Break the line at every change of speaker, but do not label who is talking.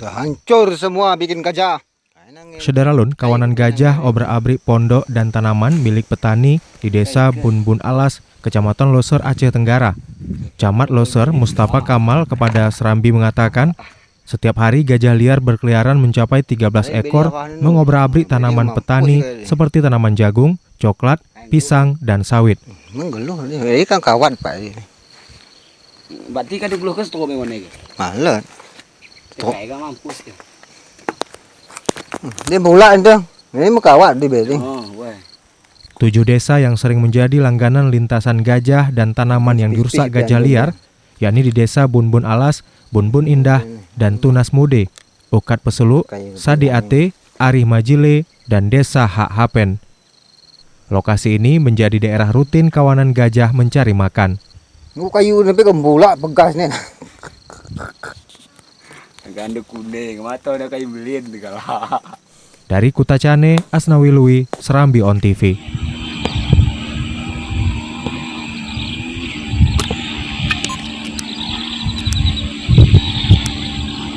Udah hancur semua bikin gajah.
Sederalun, kawanan gajah obrak-abrik pondok dan tanaman milik petani di desa Bunbun Alas, Kecamatan Loser, Aceh Tenggara. Camat Loser Mustafa Kamal kepada Serambi mengatakan, setiap hari gajah liar berkeliaran mencapai 13 ekor mengobrak-abrik tanaman petani seperti tanaman jagung, coklat, pisang, dan sawit.
Menggeluh ini kan kawan Pak ini.
Berarti kan dulu ke stok mana ke?
Malah.
Kayak gak mampus ke.
Dia bola itu. Ini mengkawan di beli.
Oh, weh.
7 desa yang sering menjadi langganan lintasan gajah dan tanaman yang dirusak gajah liar, yakni di desa Bunbun Alas, Bunbun Indah, dan Tunas Mude, Ukat Peselu, Sadi Ate, Arih Majile, dan Desa Hak Hapen. Lokasi ini menjadi daerah rutin kawanan gajah mencari makan.
Ngu kayu tapi kembulak begasnya.
Ganda kuning, mata udah kayak belin segala.
Dari Kutacane, Asnawi Lui, Serambi On TV.